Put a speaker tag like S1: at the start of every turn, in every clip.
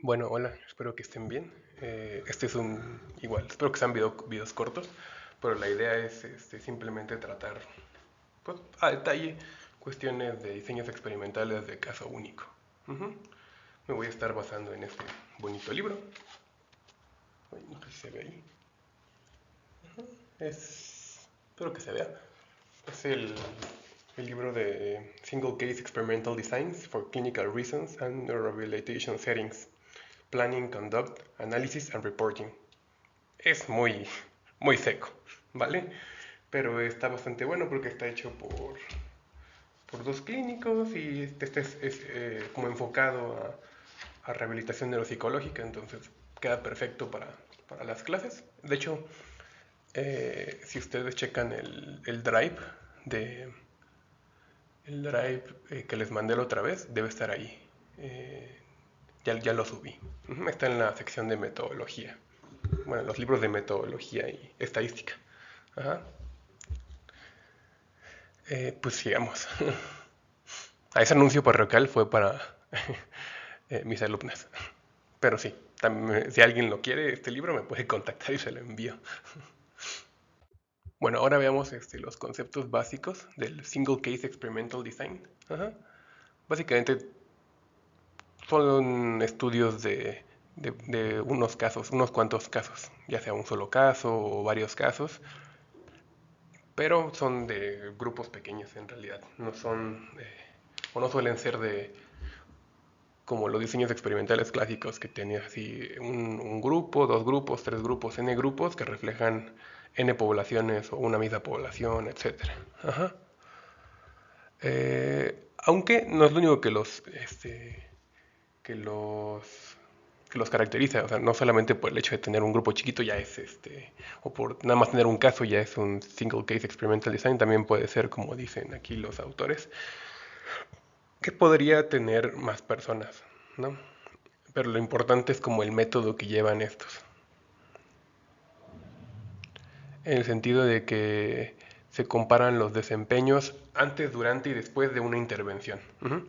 S1: Bueno, hola, espero que estén bien. Este es igual, espero que sean videos cortos, pero la idea es simplemente tratar pues, a detalle cuestiones de diseños experimentales de caso único. Ujú. Me voy a estar basando en este bonito libro. Ay, no sé si se ve ahí. Espero que se vea. Es el libro de Single Case Experimental Designs for Clinical Reasons and Rehabilitation Settings. Planning, Conduct, Analysis and Reporting. Es muy seco, ¿vale? Pero está bastante bueno porque está hecho por dos clínicos y este es como enfocado a rehabilitación neuropsicológica, entonces queda perfecto para las clases. De hecho, si ustedes checan el drive de el drive que les mandé la otra vez, debe estar ahí. Eh, ya lo subí. Está en la sección de metodología. Bueno, los libros de metodología y estadística. Ajá. Pues sigamos. A ese anuncio parroquial fue para mis alumnas. Pero sí, también, si alguien lo quiere, este libro me puede contactar y se lo envío. Bueno, ahora veamos los conceptos básicos del Single Case Experimental Design. Ajá. Básicamente son estudios de unos casos, unos cuantos casos, ya sea un solo caso o varios casos, pero son de grupos pequeños en realidad, no son o no suelen ser de como los diseños experimentales clásicos que tenías así un grupo, dos grupos, tres grupos, n grupos que reflejan n poblaciones o una misma población, etcétera. Ajá. Aunque no es lo único que los que los caracteriza, o sea, no solamente por el hecho de tener un grupo chiquito ya es o por nada más tener un caso ya es un single case experimental design, también puede ser, como dicen aquí los autores, que podría tener más personas, ¿no? Pero lo importante es como el método que llevan estos, en el sentido de que se comparan los desempeños antes, durante y después de una intervención.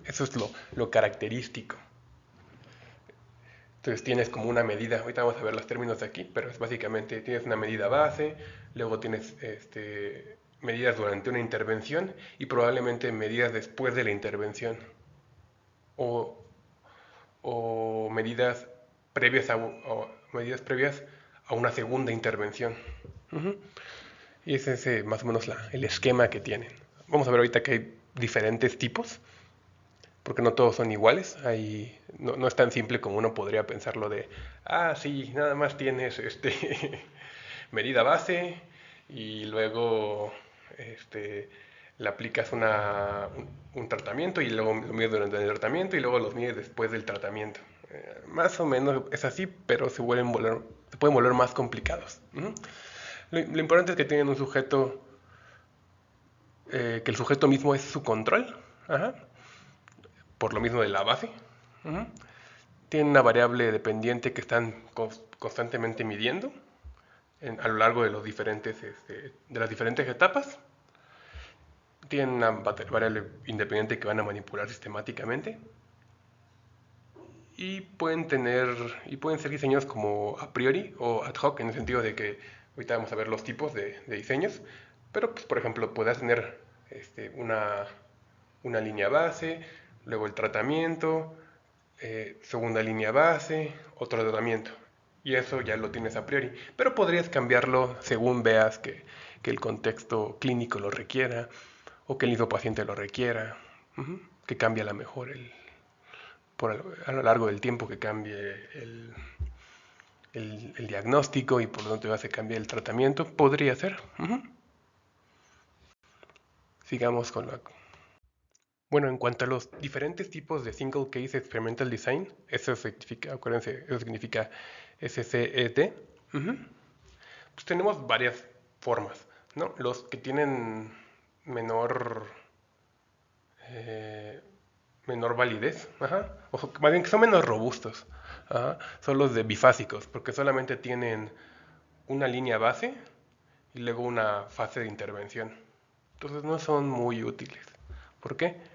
S1: Eso es lo característico. Entonces tienes como una medida, ahorita vamos a ver los términos de aquí, pero es básicamente tienes una medida base, luego tienes medidas durante una intervención y probablemente medidas después de la intervención o, o medidas previas a una segunda intervención. Uh-huh. Y ese es más o menos el esquema que tienen. Vamos a ver ahorita que hay diferentes tipos, porque no todos son iguales. No es tan simple como uno podría pensarlo de, sí, nada más tienes medida base y luego este, le aplicas un tratamiento y luego lo mides durante el tratamiento y luego los mides después del tratamiento. Más o menos es así, pero se pueden volver más complicados. Lo importante es que tienen un sujeto, que el sujeto mismo es su control, ajá, por lo mismo de la base. Ujú. Tienen una variable dependiente que están constantemente midiendo a lo largo de de las diferentes etapas. Tienen una variable independiente que van a manipular sistemáticamente y y pueden ser diseños como a priori o ad hoc en el sentido de que ahorita vamos a ver los tipos de diseños, pero pues, por ejemplo puedes tener una línea base, luego el tratamiento, segunda línea base, otro tratamiento. Y eso ya lo tienes a priori. Pero podrías cambiarlo según veas que el contexto clínico lo requiera o que el mismo paciente lo requiera. Que cambie a lo mejor a lo largo del tiempo que cambie el diagnóstico y por lo tanto se cambie el tratamiento. Podría ser. Sigamos con la... Bueno, en cuanto a los diferentes tipos de Single Case Experimental Design, eso significa, acuérdense, eso significa SCET, pues tenemos varias formas, ¿no? Los que tienen menor, eh, menor validez, ajá, o más bien que son menos robustos, ajá, son los de bifásicos, porque solamente tienen una línea base y luego una fase de intervención. Entonces no son muy útiles. ¿Por qué?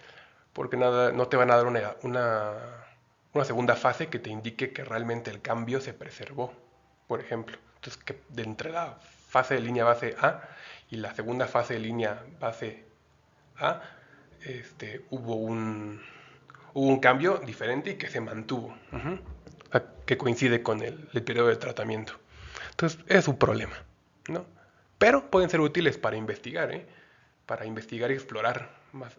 S1: Porque nada, no te van a dar una segunda fase que te indique que realmente el cambio se preservó, por ejemplo. Entonces, que de entre la fase de línea base A y la segunda fase de línea base A, hubo un cambio diferente y que se mantuvo, o sea, que coincide con el periodo de tratamiento. Entonces, es un problema, ¿no? Pero pueden ser útiles para investigar, ¿eh? Para investigar y explorar más,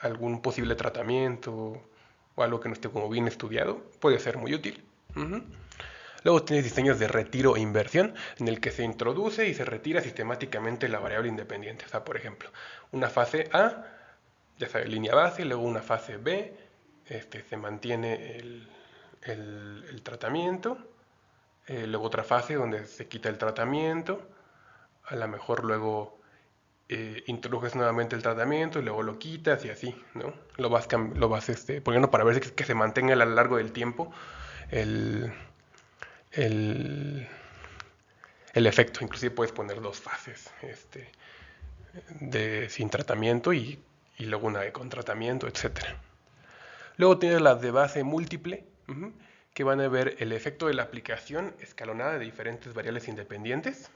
S1: algún posible tratamiento o algo que no esté como bien estudiado, puede ser muy útil. Luego tienes diseños de retiro e inversión, en el que se introduce y se retira sistemáticamente la variable independiente. O sea, por ejemplo, una fase A, ya sabes, línea base, luego una fase B, se mantiene el tratamiento, luego otra fase donde se quita el tratamiento, a lo mejor luego introduces nuevamente el tratamiento y luego lo quitas y así, ¿no? Lo vas poniendo para ver que se mantenga a lo largo del tiempo el, el, el efecto. Inclusive puedes poner dos fases de sin tratamiento y luego una de con tratamiento, etcétera. Luego tienes las de base múltiple, que van a ver el efecto de la aplicación escalonada de diferentes variables independientes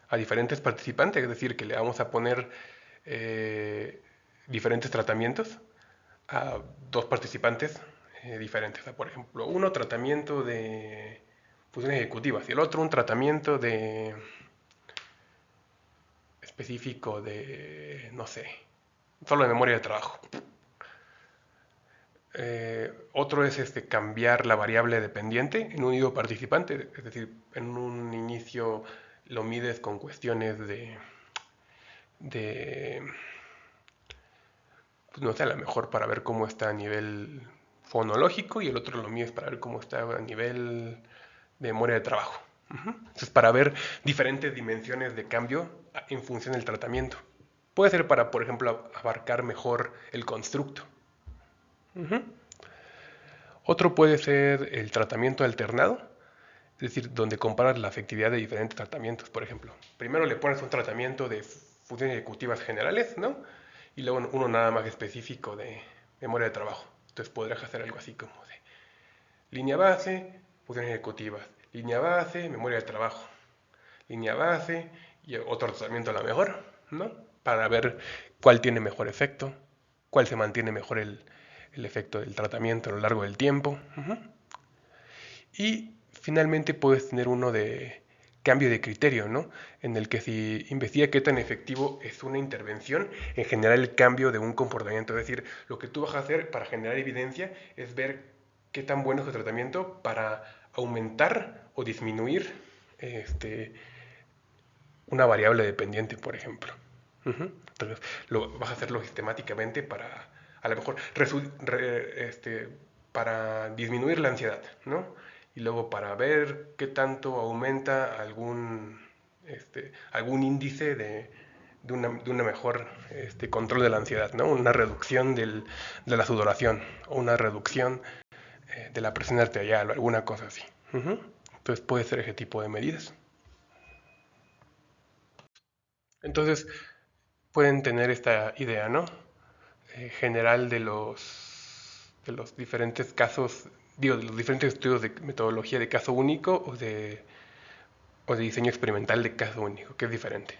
S1: a diferentes participantes, es decir, que le vamos a poner diferentes tratamientos a dos participantes diferentes. O sea, por ejemplo, uno tratamiento de funciones ejecutivas y el otro un tratamiento de específico de, no sé, solo de memoria de trabajo. Otro es cambiar la variable dependiente en un hilo participante, es decir, en un inicio lo mides con cuestiones de pues no sé, a lo mejor para ver cómo está a nivel fonológico y el otro lo mides para ver cómo está a nivel de memoria de trabajo. Entonces, para ver diferentes dimensiones de cambio en función del tratamiento. Puede ser para, por ejemplo, abarcar mejor el constructo. Otro puede ser el tratamiento alternado, es decir, donde comparas la efectividad de diferentes tratamientos. Por ejemplo, primero le pones un tratamiento de funciones ejecutivas generales, ¿no? Y luego uno nada más específico de memoria de trabajo. Entonces podrás hacer algo así como de línea base, funciones ejecutivas, línea base, memoria de trabajo, línea base y otro tratamiento a lo mejor, ¿no? Para ver cuál tiene mejor efecto, cuál se mantiene mejor el efecto del tratamiento a lo largo del tiempo. Y finalmente puedes tener uno de cambio de criterio, ¿no? En el que si investiga qué tan efectivo es una intervención en generar el cambio de un comportamiento. Es decir, lo que tú vas a hacer para generar evidencia es ver qué tan bueno es el tratamiento para aumentar o disminuir una variable dependiente, por ejemplo. Entonces, vas a hacerlo sistemáticamente para, a lo mejor, para disminuir la ansiedad, ¿no? Y luego para ver qué tanto aumenta algún índice de una mejor control de la ansiedad, ¿no? Una reducción de la sudoración o una reducción de la presión arterial o alguna cosa así. Entonces puede ser ese tipo de medidas. Entonces pueden tener esta idea, ¿no? General de los diferentes casos, digo, de los diferentes estudios de metodología de caso único o de diseño experimental de caso único, que es diferente.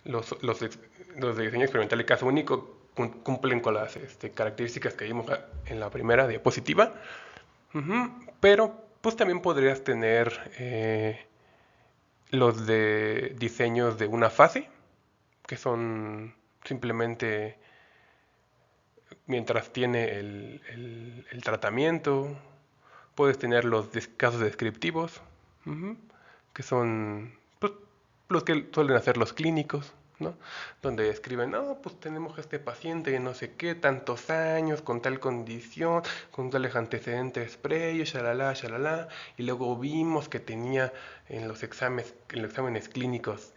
S1: Los de diseño experimental de caso único cumplen con las características que vimos en la primera diapositiva, pero pues también podrías tener los de diseños de una fase, que son simplemente mientras tiene el tratamiento. Puedes tener los casos descriptivos, que son pues, los que suelen hacer los clínicos, ¿no? Donde escriben, no, pues tenemos este paciente de no sé qué, tantos años, con tal condición, con tales antecedentes previos, shalala, shalala, y luego vimos que tenía en los exámenes clínicos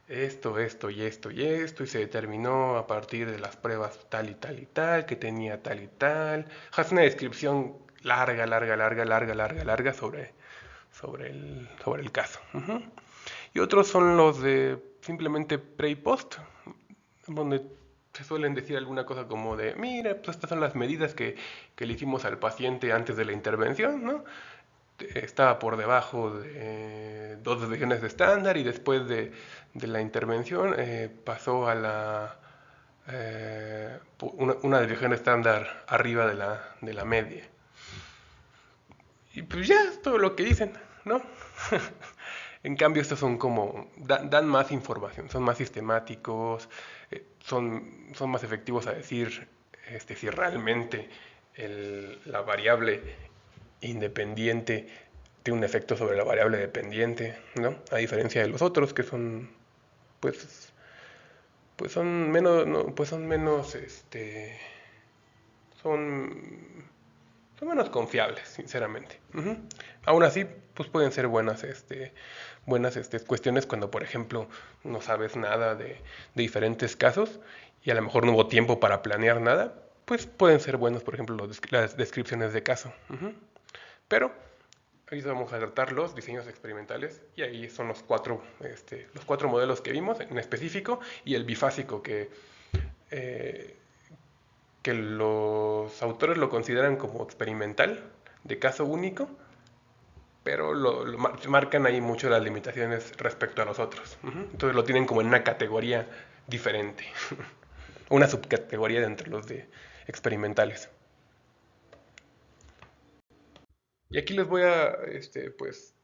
S1: esto y esto y esto, y se determinó a partir de las pruebas tal y tal y tal, que tenía tal y tal. Es una descripción larga sobre el caso. Y otros son los de simplemente pre y post, donde se suelen decir alguna cosa como de, mira, pues estas son las medidas que le hicimos al paciente antes de la intervención, ¿no? Estaba por debajo de dos desviaciones de estándar y después de la intervención pasó a una desviación estándar arriba de la media. Y pues ya es todo lo que dicen, ¿no? En cambio, estos son como, dan más información, son más sistemáticos, son más efectivos a decir si realmente la variable independiente tiene un efecto sobre la variable dependiente, ¿no? A diferencia de los otros que son, pues, pues son menos, no, pues son menos, son son menos confiables, sinceramente. Ujú. Aún así, pues pueden ser buenas cuestiones cuando, por ejemplo, no sabes nada de diferentes casos y a lo mejor no hubo tiempo para planear nada, pues pueden ser buenos, por ejemplo, las descripciones de caso. Ujú. Pero ahí vamos a tratar los diseños experimentales y ahí son los cuatro modelos que vimos en específico y el bifásico eh, que los autores lo consideran como experimental, de caso único, pero marcan ahí mucho las limitaciones respecto a los otros. Ujú. Entonces lo tienen como en una categoría diferente, una subcategoría de entre los de experimentales. Y aquí les voy a, pues,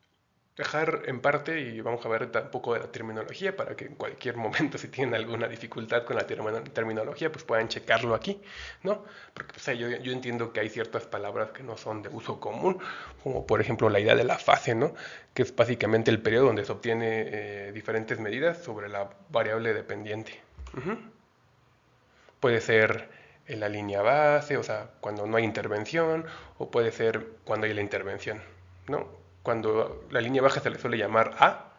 S1: dejar en parte y vamos a ver un poco de la terminología para que en cualquier momento si tienen alguna dificultad con la terminología pues puedan checarlo aquí, ¿no? Porque pues, yo entiendo que hay ciertas palabras que no son de uso común, como por ejemplo la idea de la fase, ¿no? Que es básicamente el periodo donde se obtiene diferentes medidas sobre la variable dependiente. Ujú. Puede ser en la línea base, o sea, cuando no hay intervención, o puede ser cuando hay la intervención, ¿no? Cuando la línea baja se le suele llamar A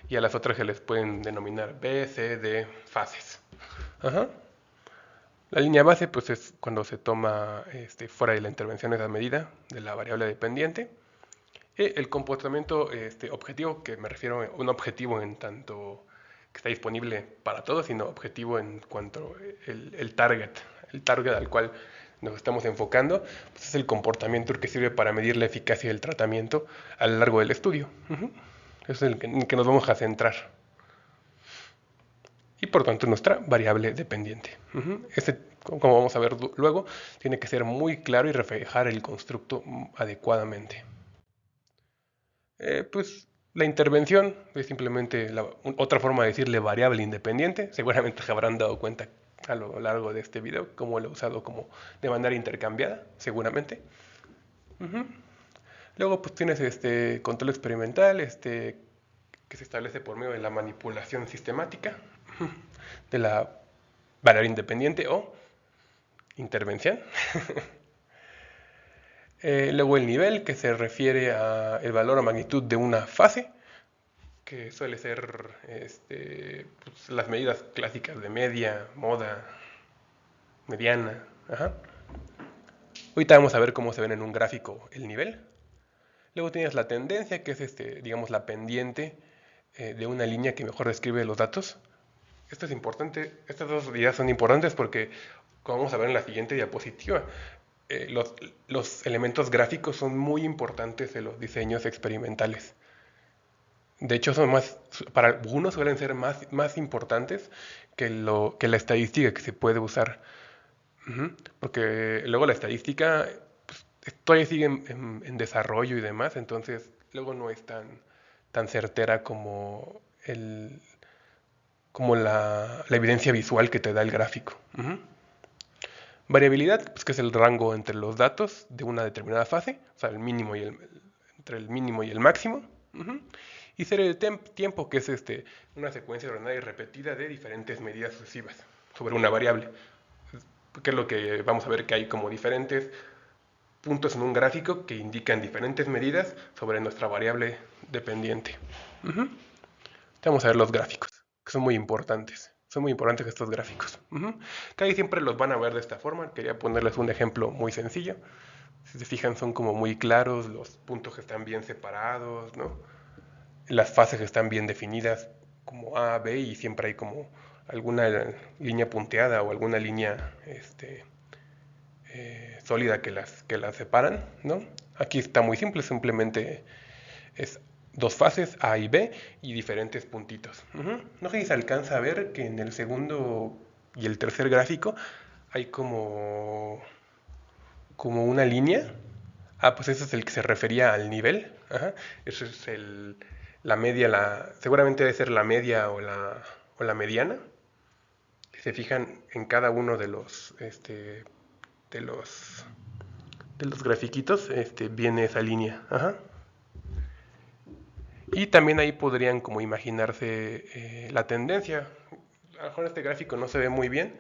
S1: y a las otras se les pueden denominar B, C, D, fases. Ajá. La línea base pues es cuando se toma fuera de la intervención esa medida de la variable dependiente. Y el comportamiento objetivo, que me refiero a un objetivo en tanto que está disponible para todos, sino objetivo en cuanto el target al cual nos estamos enfocando, pues es el comportamiento que sirve para medir la eficacia del tratamiento a lo largo del estudio. Ujú. Es en el que nos vamos a centrar. Y por tanto nuestra variable dependiente. Ujú. Como vamos a ver luego, tiene que ser muy claro y reflejar el constructo adecuadamente. Pues la intervención es simplemente otra forma de decirle variable independiente. Seguramente se habrán dado cuenta a lo largo de este video cómo lo he usado como de manera intercambiada, seguramente. Ujú. Luego pues tienes este control experimental, que se establece por medio de la manipulación sistemática de la variable independiente o intervención. Luego el nivel, que se refiere al valor o magnitud de una fase, que suele ser pues, las medidas clásicas de media, moda, mediana. Ajá. Ahorita vamos a ver cómo se ven en un gráfico el nivel. Luego tienes la tendencia, que es digamos, la pendiente de una línea que mejor describe los datos. Esto es importante, estas dos ideas son importantes porque, como vamos a ver en la siguiente diapositiva, los elementos gráficos son muy importantes en los diseños experimentales. De hecho, para algunos suelen ser más importantes que la estadística que se puede usar. Ujú. Porque luego la estadística pues, todavía sigue en desarrollo y demás, entonces luego no es tan certera como la evidencia visual que te da el gráfico. Ujú. Variabilidad, pues, que es el rango entre los datos de una determinada fase, o sea, entre el mínimo y el máximo. Ujú. Y serie de tiempo, que es una secuencia ordenada y repetida de diferentes medidas sucesivas sobre una variable, que es lo que vamos a ver que hay como diferentes puntos en un gráfico que indican diferentes medidas sobre nuestra variable dependiente. Ujú. Vamos a ver los gráficos, que son muy importantes. Son muy importantes estos gráficos. Ujú. Casi siempre los van a ver de esta forma. Quería ponerles un ejemplo muy sencillo. Si se fijan, son como muy claros, los puntos que están bien separados, ¿no? Las fases están bien definidas como A, B y siempre hay como alguna línea punteada o alguna línea sólida que las separan, ¿no? Aquí está muy simple, simplemente es dos fases, A y B, y diferentes puntitos. No sé si se alcanza a ver que en el segundo y el tercer gráfico hay como una línea. Ah, pues ese es el que se refería al nivel. Ajá. Ese es la media, seguramente debe ser la media o la mediana. Si se fijan en cada uno de los, de los grafiquitos, viene esa línea. Ajá. Y también ahí podrían como imaginarse la tendencia. A lo mejor este gráfico no se ve muy bien,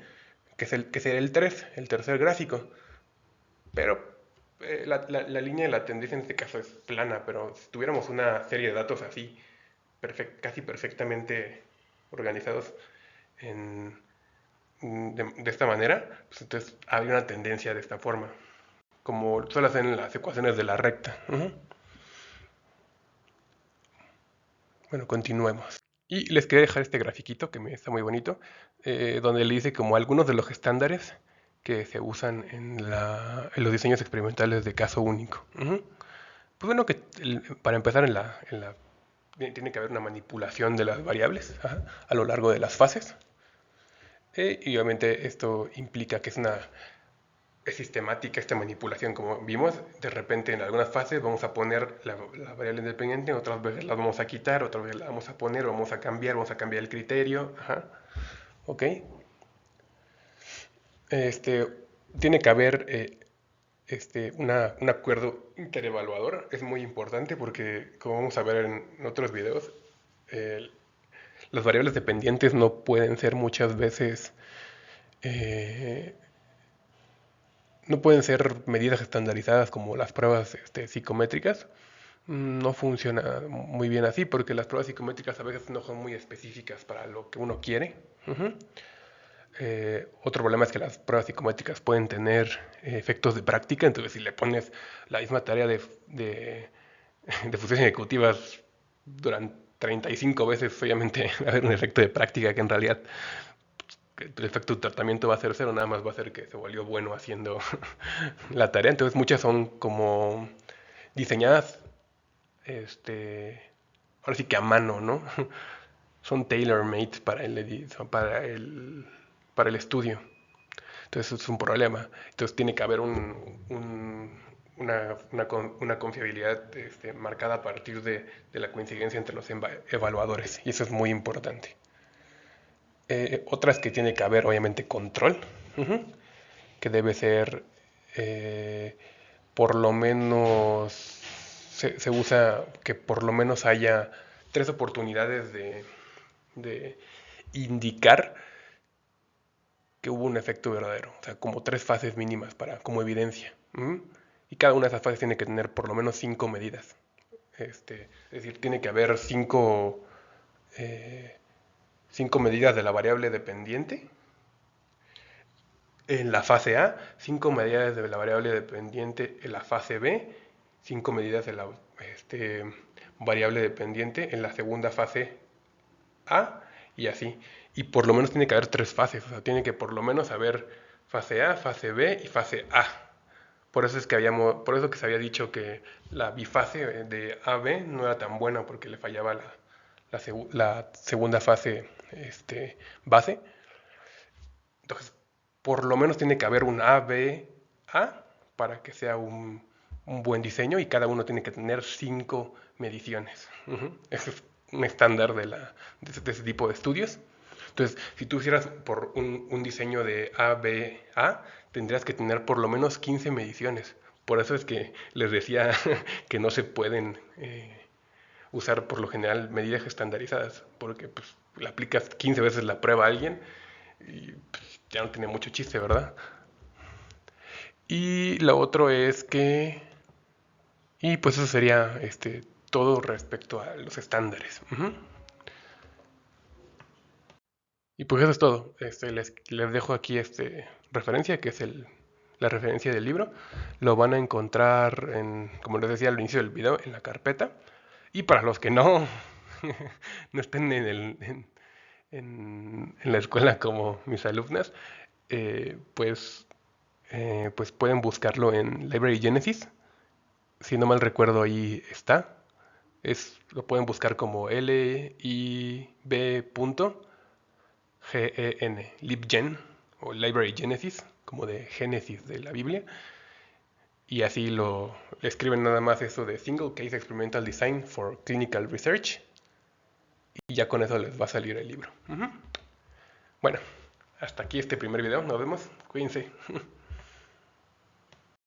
S1: que sería el 3, el tercer gráfico. Pero la línea de la tendencia en este caso es plana, pero si tuviéramos una serie de datos así, casi perfectamente organizados en, de esta manera, pues entonces habría una tendencia de esta forma, como suele hacer en las ecuaciones de la recta. Bueno, continuemos. Y les quería dejar este grafiquito que me está muy bonito, donde le dice como algunos de los estándares que se usan en los diseños experimentales de caso único. Pues bueno, que para empezar tiene que haber una manipulación de las variables, ajá, a lo largo de las fases. Y obviamente esto implica que es sistemática esta manipulación, como vimos. De repente en algunas fases vamos a poner la variable independiente, otras veces la vamos a quitar, otras veces la vamos a poner, vamos a cambiar el criterio. Ajá. ¿Ok? Este, tiene que haber un acuerdo interevaluador. Es muy importante porque, como vamos a ver en otros videos, eh, las variables dependientes no pueden ser muchas veces, eh, no pueden ser medidas estandarizadas como las pruebas psicométricas. No funciona muy bien así porque las pruebas psicométricas a veces no son muy específicas para lo que uno quiere. Otro problema es que las pruebas psicométricas pueden tener efectos de práctica, entonces si le pones la misma tarea de funciones ejecutivas durante 35 veces, obviamente va a haber un efecto de práctica que en realidad el efecto de tratamiento va a ser cero, nada más va a ser que se volvió bueno haciendo la tarea. Entonces muchas son como diseñadas, ahora sí que a mano, ¿no? Son tailor-made para el estudio. Entonces es un problema. Entonces tiene que haber una confiabilidad marcada a partir de la coincidencia entre los evaluadores. Y eso es muy importante. Otras que tiene que haber, obviamente, control, que debe ser por lo menos, se usa que por lo menos haya tres oportunidades de indicar que hubo un efecto verdadero, o sea, como tres fases mínimas como evidencia. Y cada una de esas fases tiene que tener por lo menos 5 medidas. Es decir, tiene que haber eh, 5 medidas de la variable dependiente en la fase A, 5 medidas de la variable dependiente en la fase B, 5 medidas de la variable dependiente en la segunda fase A, y así. Y por lo menos tiene que haber tres fases, o sea, tiene que por lo menos haber fase A, fase B y fase A. Por eso que se había dicho que la bifase de AB no era tan buena porque le fallaba la segunda fase base. Entonces, por lo menos tiene que haber un A, B, A para que sea un buen diseño, y cada uno tiene que tener 5 mediciones. Ese es un estándar de ese tipo de estudios. Entonces, si tú hicieras por un diseño de A, B, A, tendrías que tener por lo menos 15 mediciones. Por eso es que les decía que no se pueden usar por lo general medidas estandarizadas, porque pues, le aplicas 15 veces la prueba a alguien y pues, ya no tiene mucho chiste, ¿verdad? Y lo otro es que, y pues eso sería todo respecto a los estándares. Y pues eso es todo. Les dejo aquí referencia, que es la referencia del libro. Lo van a encontrar, como les decía al inicio del video, en la carpeta. Y para los que no, no estén en la escuela como mis alumnas, pues, pues pueden buscarlo en Library Genesis. Si no mal recuerdo, ahí está. Lo pueden buscar como LIB.gen, LibGen o Library Genesis, como de Génesis de la Biblia. Y así le escriben nada más eso de Single Case Experimental Design for Clinical Research. Y ya con eso les va a salir el libro. Bueno, hasta aquí este primer video. Nos vemos. Cuídense.